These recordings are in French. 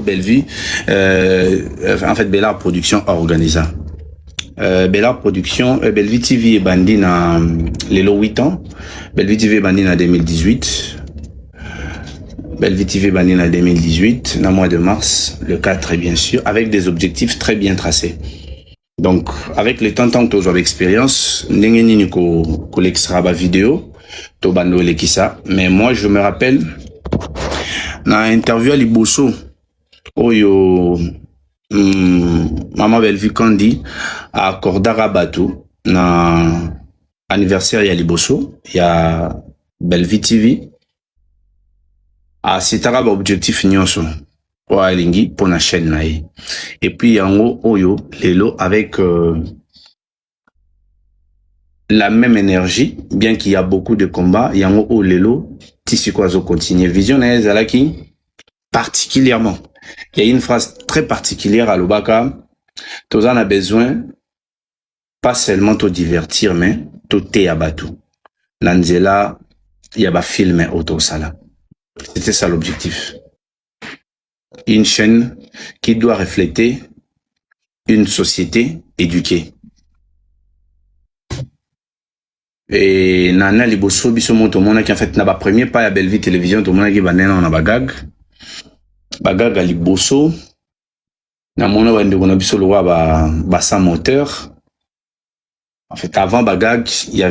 Bellevue, en fait, Bellard Production organisa. Bellard Production, Bellevue TV et Bandi na les 8 ans. Bellevue TV et Bandi na 2018. Bellevue TV et Bandi na 2018, na mois de mars, le 4 bien sûr, avec des objectifs très bien tracés. Donc, avec le temps que j'ai l'expérience, n'engeni ko l'extra ba vidéo, to bando lekisa. Mais moi, je me rappelle, na interview à Liboso, oyo, Maman Bellevue Kandi, à Kordara Batou, na anniversaire ya Liboso, ya Bellevue TV, à Sitara ba objectif nyonso. Lingi pour la chaîne là. Et puis yango oyo lelo avec la même énergie, bien qu'il y a beaucoup de combats, yango o lelo tissu kwazo continue visionnaire zalaki particulièrement. Il y a une phrase très particulière à l'Obaka. Tous en a besoin pas seulement te divertir mais te te abatu. Nanzela il y a ba film auto sala. C'était ça l'objectif. Une chaîne qui doit refléter une société éduquée. Et nana liboso biso moto mona qui en fait na ba premier pas à Bellevue Télévision to mona qui banena na bagag à liboso na mona wende kona biso lo ba sans moteur. En fait avant bagag il y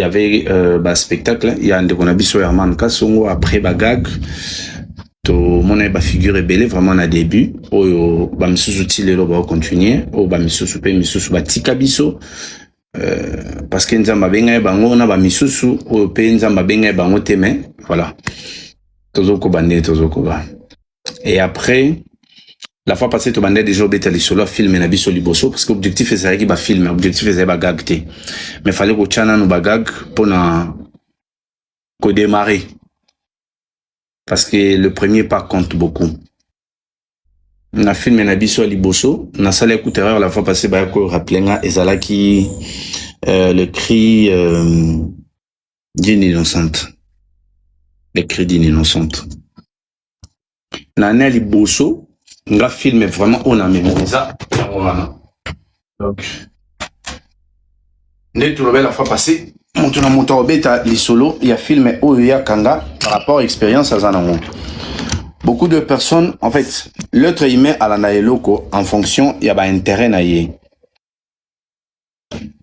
avait ba spectacle il y a ande kona biso Herman Kasongo après bagag to mona ba figure belé vraiment na début oyo ba misusu tilelo ba continuer o ba misusu pe misusu ba tika biso parce que nzamba benga bango na ba misusu o pe nzamba benga bango teme voilà tozoko bande tozoko ba. Et après la fois passée to bande déjà obetali solo film na biso liboso parce que objectif c'est qui ba film objectif c'est ba gag té mais fallait ko chana no ba gag pour na ko démarrer. Parce que le premier pas compte beaucoup. Na film na biso liboso, na salle écouteur la fois passée ba ko rappeler ezala qui le cri d'une innocente. Le cri d'une innocente. Na na liboso, nga film vraiment on a mémorisé donc ne tout la fois passée Montuna moto beta li solo, il y a film Oya Kanga par rapport à expérience à Zanango. Beaucoup de personnes, en fait, l'autre il met à la naeloko en fonction, il y a pas intérêt naïe.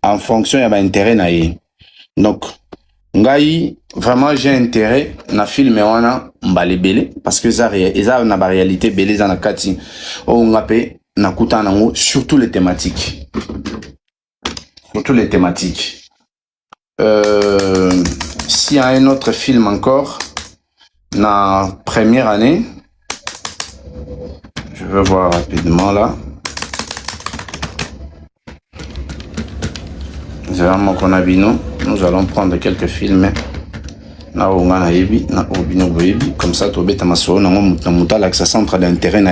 En fonction, il y a pas intérêt naïe. Donc, ngai vraiment j'ai intérêt na film wana mbale belé parce que ça na ba réalité belé za na kati o ngape na kuta nango surtout les thématiques. Surtout les thématiques. S'il y a un autre film encore, la première année, je vais voir rapidement là. Nous allons prendre quelques films. Comme ça, ça centre d'intérêt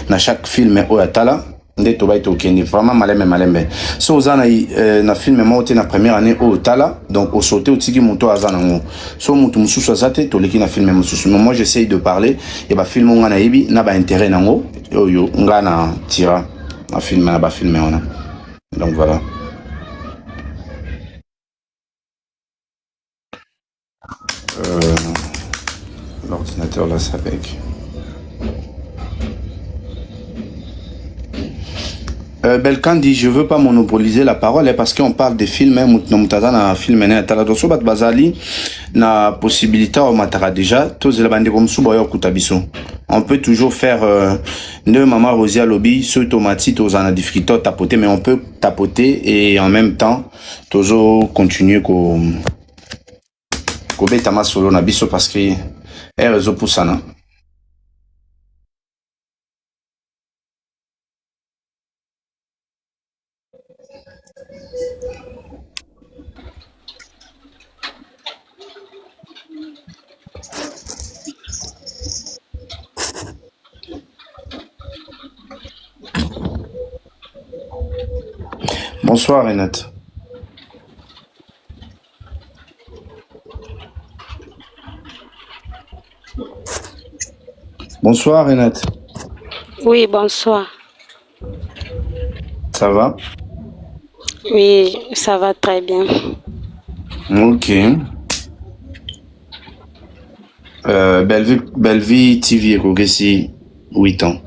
na chaque film au atala. Vraiment malembe so ozana na film moté na première année au tala donc au sauté au tiki moto azana ngo so mutu mususu azate to leki na film mususu mais moi j'essaye de parler et ba film nga na yebi na ba intérêt nango yo nga na tira na film na ba film ona donc voilà l'ordinateur là ça avec Belkan dit je veux pas monopoliser la parole parce qu'on parle des films un film bazali na possibilité au matara déjà tous les bandes comme suba kutabiso on peut toujours faire ne maman Rosia lobby sur automatique aux ana difficulté tapoter mais on peut tapoter et en même temps toujours continuer ko beta masolo na biso parce que réseau pour ça na. Bonsoir Renate. Bonsoir Renate. Oui, bonsoir. Ça va? Oui, ça va très bien. Ok. Bellevue TV ekokesi 8 ans.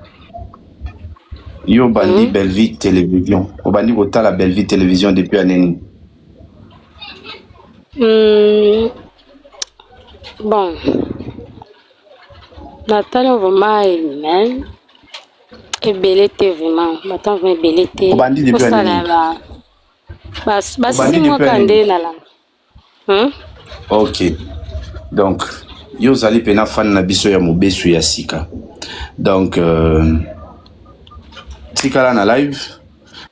Yo bandi Bellevue Télévision. O bandi kotala Bellevue Télévision depuis année nini? Bon, natala vraiment humain. Ebele te vraiment. Maintenant, je ebele te. O bandi depuis année nini? O bandi Basi depuis mwaka année nde nini? nala. Ok. Donc, yo zali pena fan na biso ya mobesu ya sika. Donc, tikala na live.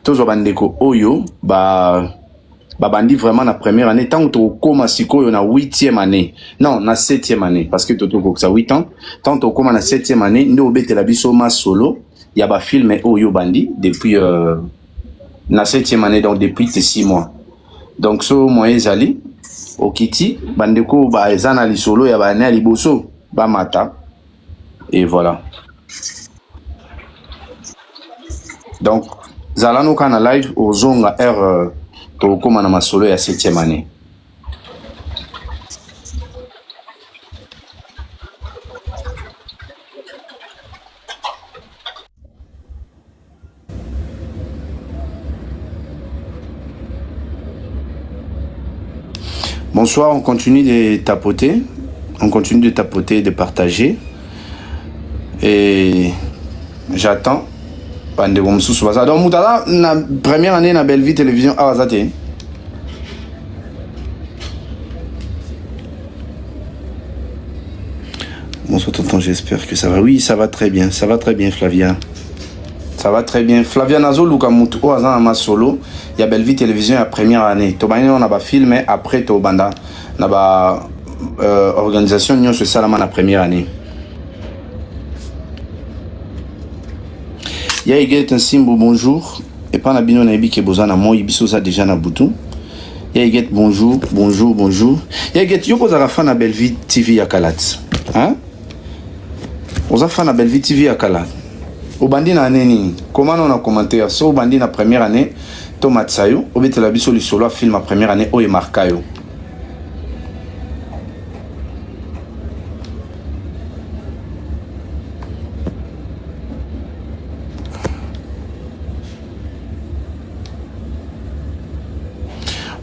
Tozo bandeko oyo, bandi vraiment na première année. Tant que tu commences sikoyo na 8e année. Non, na 7e année. Parce que tu as 8 ans. Tant que tu commences na 7e année, nous obété la biso ma solo. Il y a ba film oyo bandi depuis na 7e année, donc depuis 6 mois. Donc, so moyen zali. Okiti, bandeko ba ezana li solo ya ba ne liboso ba mata et voilà. Donc zalano kana live ozonga R to koma na masolo ya 7e année. Bonsoir, on continue de tapoter. On continue de tapoter, de partager. Et j'attends. Donc, Moutala, la première année, na Bellevue Télévision, ah, ça t'est. Bonsoir, tonton, j'espère que ça va. Oui, ça va très bien. Ça va très bien, Flavia. Ça va très bien. Flavia Nazo, Luka Moutou, Oazan, ma solo. Il y a Bellevue Télévision, la première année. Tobani, on a pas filmé après Tobanda. On a pas organisation, nous, c'est ça, la première année. Il y a Eget un Simbo, bonjour. Et pas Nabino Naibi qui est besoin à moi, Ibiso ça déjà na boutou. Il y a Eget, bonjour, bonjour, bonjour. Il y a Eget, yo pose à la fin na Bellevue TV à Kalat. Hein? Aux affaires na Bellevue TV à Kalat. Au bandi na année, comment on a commenté ça? Au bandi na première année, Thomas Tsayo, au bete la biso li solo film à première année, o e markayo.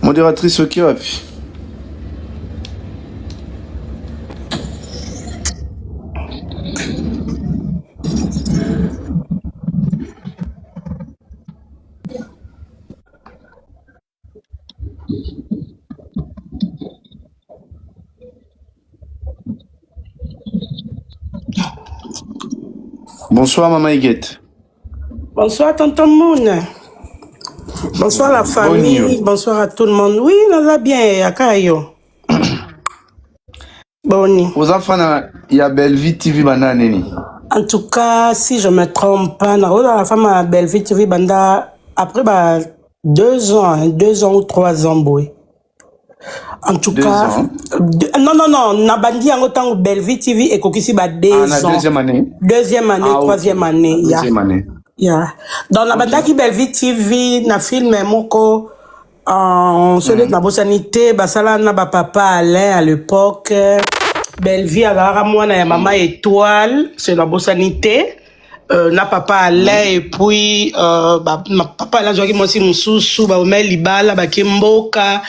Modératrice ok, puis. Bonsoir Maman Eget. Bonsoir tonton Moon. Bonsoir la famille, bonsoir à tout le monde. Oui, on va bien, Akayo. Boni. Aux enfants, il y a Bellevue TV Banda Neni. En tout cas, si je me trompe pas, la femme à Bellevue TV Banda, après 2 ans ou 3 ans, boy. En tout cas, non, na bandi en autant Bellevue TV et Kokisi ba 2 ans. Deuxième année. Deuxième année, troisième année. Deuxième année. Yeah. Dans la banda qui Bellevue TV, na film moko, celui de la bosanité, basala na ba papa Alain à l'époque, Bellevue à moi na maman étoile, c'est la bosanité. Na papa Alain et puis ma papa Alain jogi mosi mususu ba omel libala ba kimboka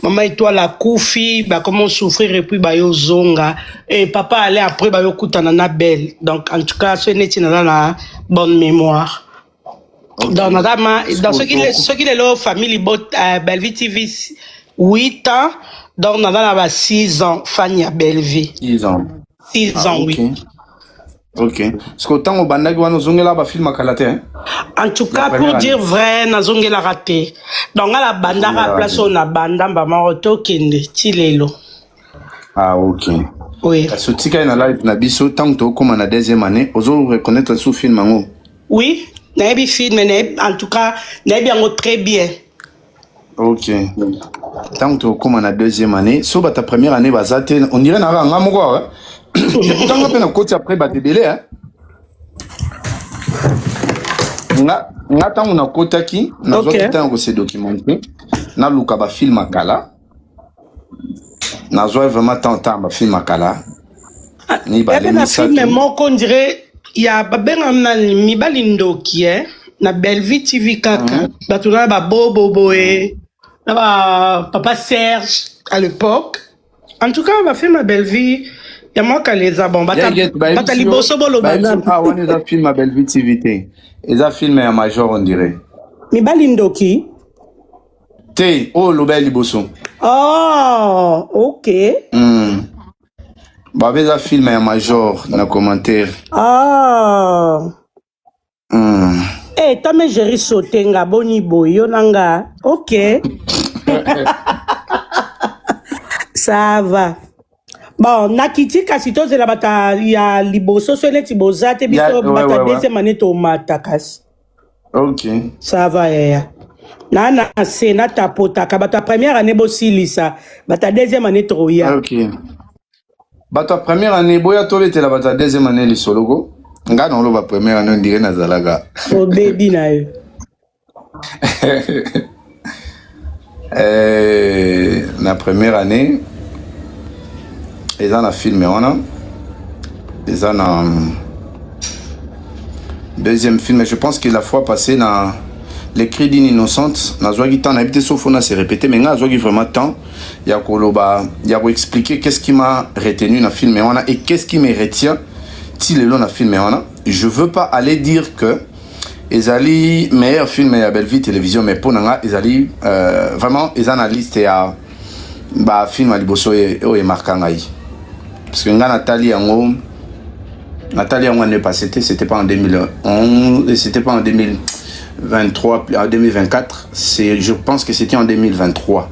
maman étoile la koufi ba comment souffrir et puis ba yo zonga et papa Alain après ba yo kutana na belle. Donc en tout cas ce n'est pas la bonne mémoire. Okay. Dans ce qui est leur famille Bellevue TV 8 ans, donc on a 6 ans Fanny à Bellevue. 6 ans. 6 ans, okay. Oui. Ok. Parce qu'autant au bandagi wa nozongela ba film akalate. En tout cas, pour dire vrai, nazongela raté. Donc à la banda à place on a banda mbama oto kende tilelo. Ah ok. Oui. Parce que tika na live na biso tant que comme na deuxième année, ozo reconnaître sous film ngo. Oui, na bi film en tout cas, na bi ngo très bien. Ok. Tant que comme na deuxième année, so ba ta première année bazate, on dirait na ngamo quoi. Tant que na côté après ba délai hein. nga tango na kotaki nazwa Ok. kitango se documenter na luka ba film akala nazwa vraiment tant ba film akala ni ba Ebe na film moko on dirait ya babenga na mibali ndoki na Bellevue TV kaka bato na ba bobo boy na ba papa Serge à l'époque en tout cas ba film à Bellevue ya mwaka leza bon bata liboso bolo bana ah on est dans film à Bellevue TV te eza film ya major on dirait mibali ndoki te oh lobeli liboso oh ok babeza film ya major na commentaire ah eh tame Jerry Sotenga boni boyo nanga ok ça va bon nakiti kasi tozela bata ya liboso so neti boza te biso bata deuxième année tomata kasi ok ça va ya na se na tapotaka bata première année bosilisa bata deuxième année troya ok bata première année boya tobetela bata deuxième année lisologo nga na oloba première année ndire nazalaga obebi na yo na première année eza na film wana eza na deuxième film je pense que la fois passée na les cris d'une innocente nazwaki temps nayebi te sauf on a se répété mais nga nazwaki vraiment temps ya koloba ya koexpliquer qu'est-ce qui m'a retenu na film wana et qu'est-ce qui me retient ti lelo na film wana je veux pas aller dire que ezali meilleur film ya Bellevue télévision mais pour nanga ezali vraiment eza na liste ya ba film a liboso o e markanga yi parce que nga Nathalie yango année passée c'était pas en 2011 et c'était pas en 2023 en 2024 c'est je pense que c'était en 2023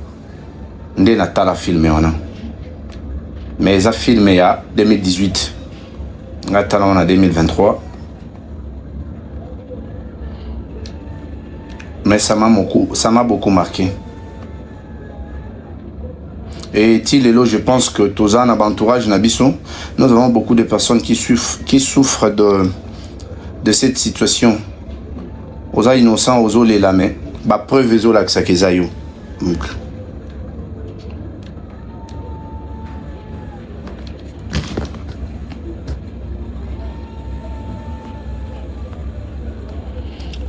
ndé natala filmé wana mais ça filmé ya 2018 nga tala en 2023 mais ça m'a beaucoup marqué. Et Tilelo, je pense que Toza na entourage Nabiso, nous avons beaucoup de personnes qui souffrent de cette situation. Oza innocent, ozo les lame, ba preuve ezo la ksakezayo.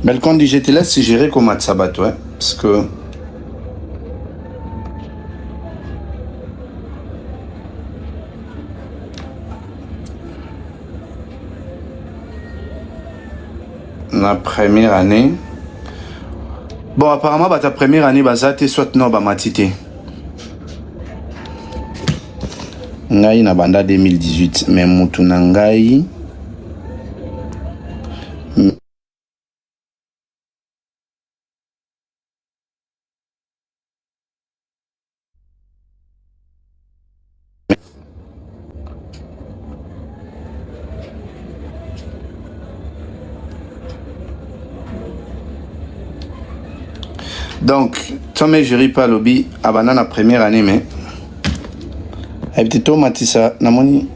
Belkon dit je te laisse gérer comme Matsabat, ouais, parce que la première année bon apparemment ta première année bazate soit non ba matité ngai na banda 2018 mais mutu na ngai donc Tomé Jerry pas lobby abana na première année mais habité matissa namoni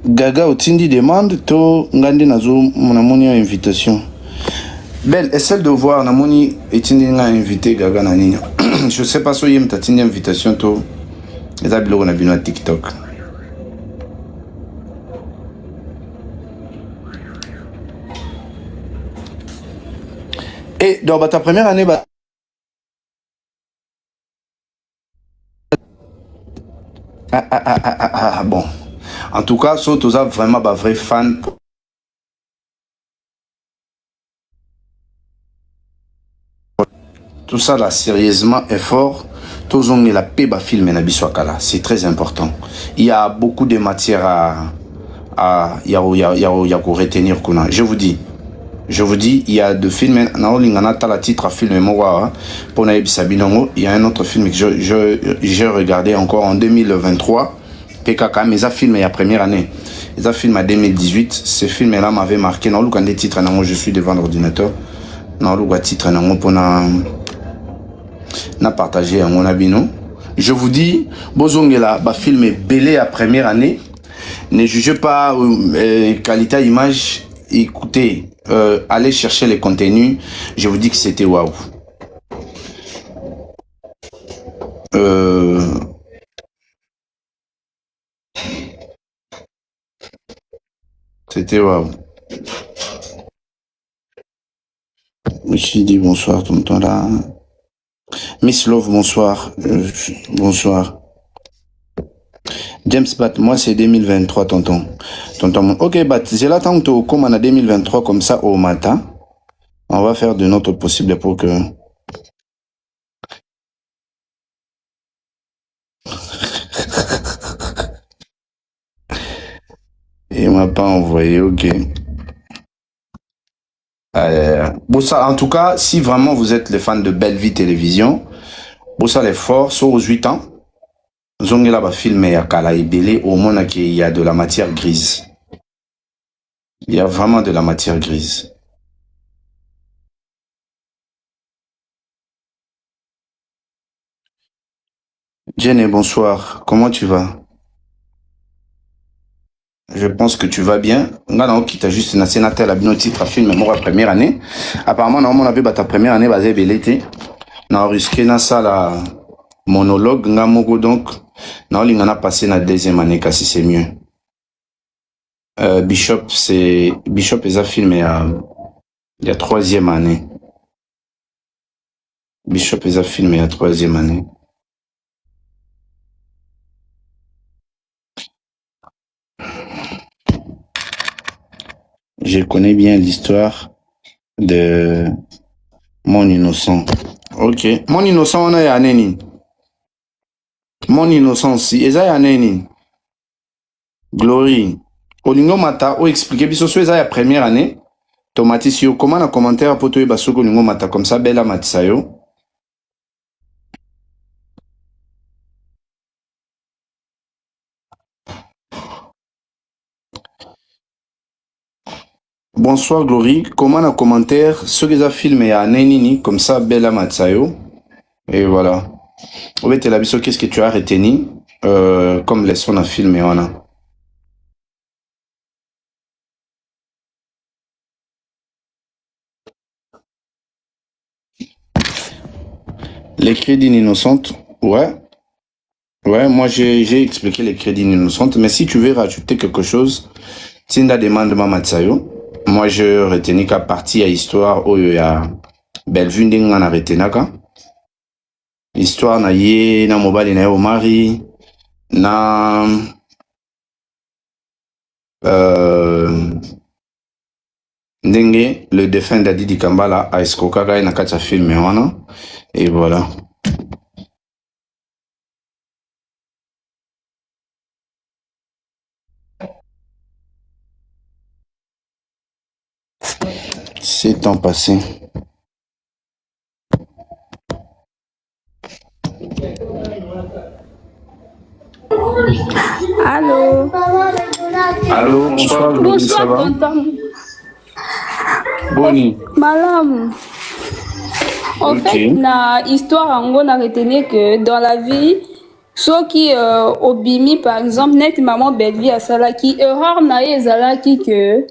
Gaga otindi demande to ngandi nazo namoni invitation belle est celle de voir namoni etindi nga invité Gaga na nini je sais pas so yem tatindi invitation to eza biloko na bino TikTok. Et dans ta première année, bon. En tout cas, so toza vraiment ba vrai fan. Tout ça là, sérieusement, est fort. Tozong la paix ba film na biswakala. C'est très important. Il y a beaucoup de matière à retenir. Je vous dis, il y a deux films, la titre à film pour il y a un autre film que j'ai regardé encore en 2023, PKK, mais ça film il y a première année. Ça film en 2018, ce film-là m'avait marqué. Non, quand des titres, je suis devant l'ordinateur. Non, le titre, pour na partager mon abino. Je vous dis, Bozongela, ba film est belé à première année. Ne jugez pas qualité image. écoutez, allez chercher les contenus. Je vous dis que c'était waouh. C'était waouh. Je suis dit bonsoir, tonton là. Miss Love, bonsoir. Bonsoir. James Bat, moi c'est 2023, tonton. Tonton, ok, Bat, j'ai l'attends comme on a 2023 comme ça au matin. On va faire de notre possible pour que. Il m'a pas envoyé, ok. Bon, ça, en tout cas, si vraiment vous êtes les fans de Belle Vie Télévision, bon, ça les forts, sur aux 8 ans, Zongela va filmer à Kala et Belé, au moins qu'il y a de la matière grise. Il y a vraiment de la matière grise. Jenny, bonsoir. Comment tu vas? Je pense que tu vas bien. On qui t'a juste un sénateur la bien titre à film moi première année. Apparemment on avait ta première année basée belité. On risqué dans ça la monologue ngamogo donc on a passé la deuxième année si c'est mieux. Bishop est un film il y a troisième année. Bishop est un film il y a troisième année. Je connais bien l'histoire de Mon Innocent. Ok. Mon Innocent, on a ya neni. Mon Innocent, si. Eza ya neni. Glory. Olingo mata, o expliquer biso so eza ya première année. Tomati si yo, comment na commentaire pour toi baso olingo mata comme ça, bella matisa yo. Bonsoir Glory, comment na commentaire, ce que ça filmé ya neni comme ça, bella matisa yo. Et voilà. Obe te la biso, qu'est-ce que tu as retenu comme leçon à filmer on a. Les crédits innocentes, ouais. Ouais, moi j'ai expliqué les crédits innocentes, mais si tu veux rajouter quelque chose, Tinda demande ma matsayo. Moi je retenu qu'à partir à histoire où il y a Bellevue ndinga na retenaka. Histoire na ye na mobali na yo mari na ndenge le défunt d'Adidi Kambala a escroqué na kacha film wana et voilà. C'est temps passé. Allô. Allô, bonsoir, Bonsoir, ça va? tonton. Boni. Madame. En fait, na histoire en a retenu que dans la vie, ceux qui obimi par exemple net maman Belle Vie à Salaki, erreur na ezalaki que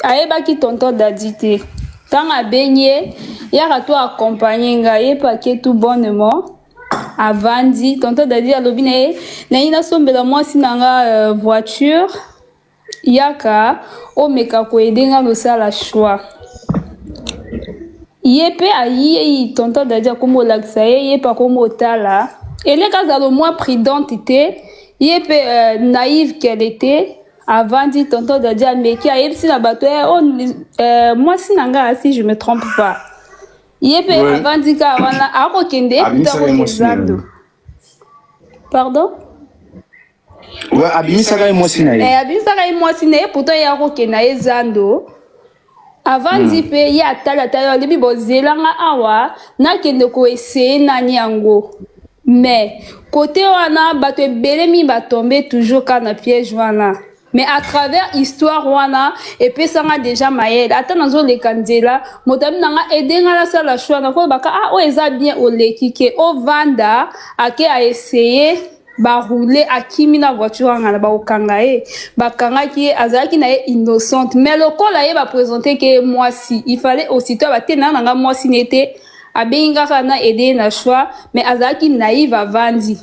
aeba ki tonton dadité. Tant a baigné, yara toi accompagner ngaye paquet tout bonnement. Avandi, tonton dadi alobine na ina sombela moi sinanga voiture yaka o meka ko edenga no sala choix. Yepe ayi tonton dadi akomo laksa yepe akomo tala ele kazalo moins prudente était yepe naïve qu'elle était avant dit tonton dadi ameki ayebisi na bato moi sinanga si je me trompe pas yepe avant dit ka wana akokende putain pardon. Ouais, abimisaka moi sinaye. Abimisaka moi sinaye pourtant ya kokena ezando. Avant dit pe ya tala libi bozelanga awa na kende ko essayer nani yango. Mais côté wana bato ebelemi ba tomber toujours quand na piège wana. Mais à travers histoire wana et puis ça a déjà maël attends nazo le kandela motami nanga edenga la sala choix na ko baka o eza bien o lekike o vanda ake a essayer baroule akimi na voiture ngana ba okanga ye bakanga ki azaki na ye innocente mais le col a ba présenter que moi si il fallait aussitôt ba tena nga moi si n'était abenga kana aider na choix mais azaki naïve avandi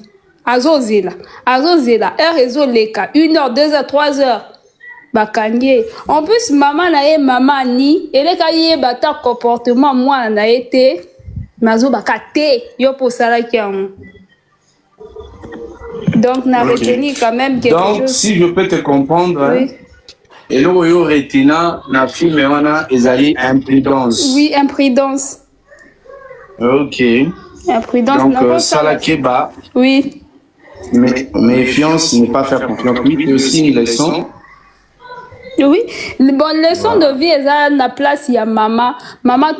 azozela heure ezoleka 1h 2h 3h bakangie en plus maman na ye maman ni eleka ye bata comportement moi na été mazo bakate yo posala ki yango. Donc, on a retenu quand même quelque chose. Donc, si je peux te comprendre, oui. Et là, il y a retina, na film, ils imprudence. Oui, imprudence. Ok. Imprudence. Donc, ça la keba. Oui. Mais méfiance, ne pas faire confiance. Oui, c'est aussi une leçon. Oui, bon leçon de vie eza na place ya mama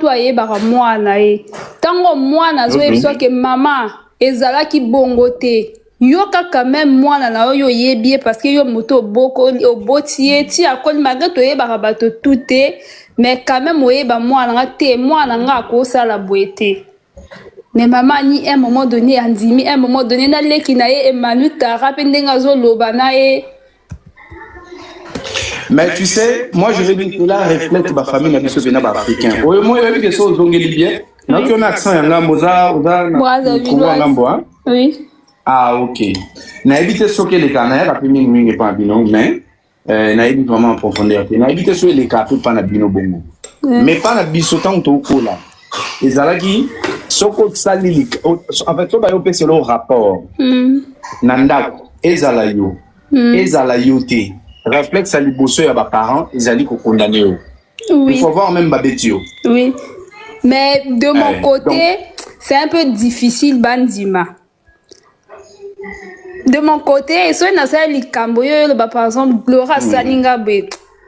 toi ye bara mwana ye tango mwana zo yebso ke mama ezalaki bongo te yo kaka même mwana na yo yebie parce que yo moto boko obotie ti akoli malgré to ye bara bato tout mais quand même oyeba mwana nga te mwana nga ko sala boete. Mais maman ni un moment donné andimi un moment donné na leki na ye Emmanuel Tara pendenga zo loba na ye. Mais tu sais, moi je veux dire que là reflète ma famille na biso bena ba africain. Oyo moi yebi que so zongeli bien. Donc on a accent ya ngambo za Congo ngambo hein. Oui. Ah OK. Na éviter so que les Canadiens la première mingi pas bino mais na éviter vraiment en profondeur. Na éviter so les cas pas na bino bongo. Mais pas na biso tant to ko là. Ezalaki soko salili en fait so ba yo pese le rapport. Nanda ezala yo. Ezala yo te. Réflexe à liboso ya ba parents, ils allaient condamner. Oui. Il faut voir même babetio. Oui. Mais de mon côté, c'est un peu difficile bandima. De mon côté, soit na sa likamboyo par exemple Laura Salinga be.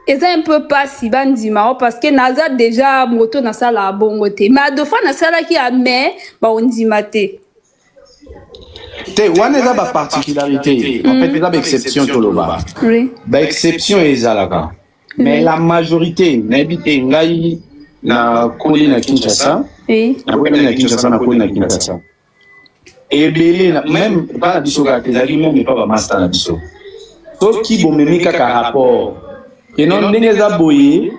Et c'est un peu pas si bandima parce que naza déjà moto na sala bongote. Mais deux fois na sala qui a mais ba ondimate. Te wana eza ba particularité en fait eza ba exception toloba oui ba exception ezalaka mais la majorité na ebite ngai na koli na Kinshasa oui na koli na Kinshasa na koli na Kinshasa ebele na même pas biso ka kezali même pas ba master na biso to ki bomemi kaka rapport et non ndenge eza boye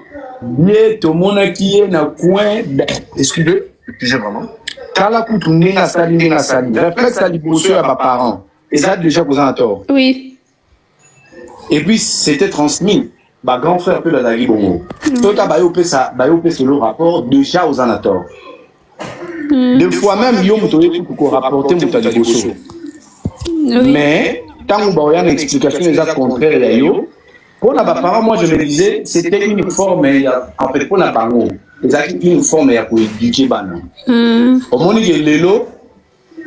bien to mona ki na coin excusez vraiment Kala kutu ndenga sali réflexe à liboso à mes parents et ça déjà vous en tort oui et puis c'était transmis ba grand frère peut la dali bongo tout à bayo pesa le rapport déjà aux en tort des fois même yo motoye pour rapporter mon liboso mais tant on ba une explication exacte contraire ya yo pour la parents moi je me disais c'était une forme en fait pour la bango exactement une forme ya ko éduquer bana au monde que lelo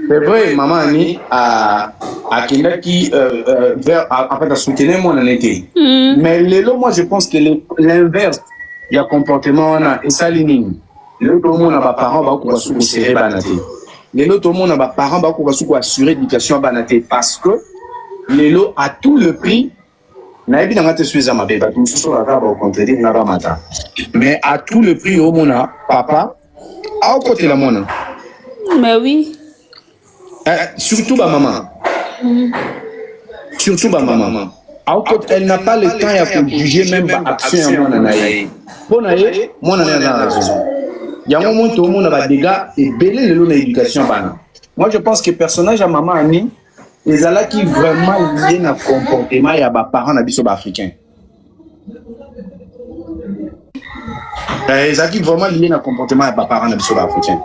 c'est vrai maman ni a kenda qui vers en fait à soutenir mon année mais lelo moi je pense que l'inverse il y a comportement na et ça ligne lelo tout le monde a ba parents ba ko su serrer bana te lelo tout le monde a ba parents ba ko su assurer éducation bana te parce que lelo à tout le prix na ebi na te suiza mabeba tout so la va au contredire na ba mata mais à tout le prix au mona papa à côté la mona mais oui surtout ba maman à côté elle n'a pas le temps ya pour juger même ba action ya mona na ye bona ye mona na na raison yango monto mona ba dégâts et belé le na éducation bana moi je pense que personnage à maman ani les ala qui vraiment lié na comportement ya ba parents na biso ba africain les ala qui vraiment lié na comportement ya ba parents na biso ba africain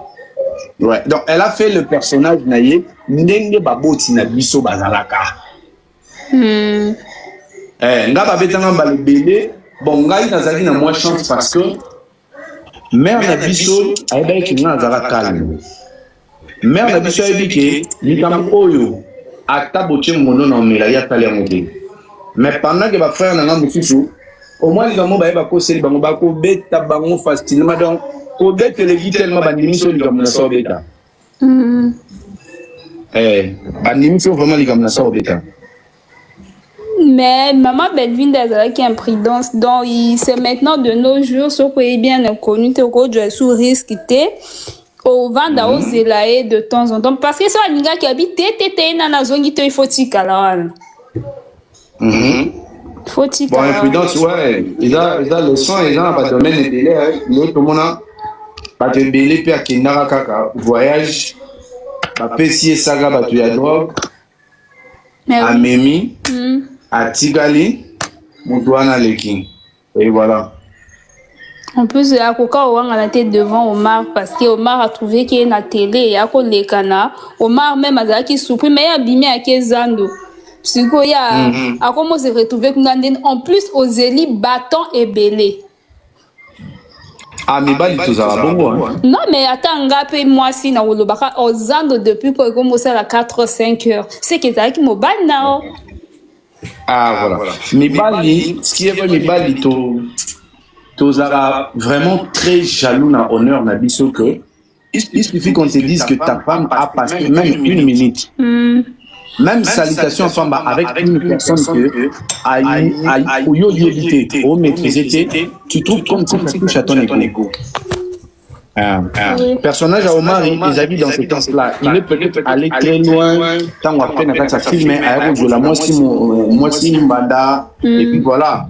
ouais donc elle a fait le personnage na ye ndenge ba boti na biso bazalaka nga ba betanga ba le belé bon ngai nazaki na moi chance parce que mère na biso ayeba ki nga nazala calme mère na biso ayebi ke likambo oyo ata botie mono na omela ya tali yango te mais pendant que bafrère na nga mosusu au moins likambo bayeba koseli bango bakobeta bango facilement donc kobeteleki tellement bandimi so likambo na sa obeta bandimi so vraiment likambo na sa obeta. Mais maman Belvin qui est imprudence donc c'est maintenant de nos jours ce qui est bien connu te ko je sous risque te Au vanda ozela ye de temps en temps parce que so alingaki abi te na nazongi to il faut tikala wana. Faut Bon, tikala. imprudence, ouais. Ils ont le son, ils ont pas de domaine de délai. L'autre, mon a pas de belé, puis à Kendara Kaka, voyage, à Pessie Saga, bah, tu as drogue, à Memi, à Tigali, Moutouana Leki. Et voilà. En plus, Akoka Ouang a été devant Omar parce que Omar a trouvé qu'il y a une télé et à cause des canards. Omar même a dit qu'il souffre, mais il a abîmé à Kezando. Parce qu'il y a, à comment se retrouver en plus aux élites bâtons et belés. Ah, mais bah, il te a bon, hein. Non, mais attends, ngape moi si na wolobaka aux Andes depuis pour commencer à 4-5 heures. C'est que ça qui m'a ban now. Ah, voilà. Mais Bali, ce qui est vrai, mais Bali, Tozara vraiment très jaloux na honneur na biso que il suffit qu'on te dise que ta femme a passé même une minute. Même salutation femme avec une personne que a eu évité au maîtriser, tu trouves comme ça touche à ton ego. Personnage à Omar, ils habitent dans ce temps-là. Il est peut-être allé très loin tant qu'on a fait sa film, mais à la moi si Mbanda, et puis voilà.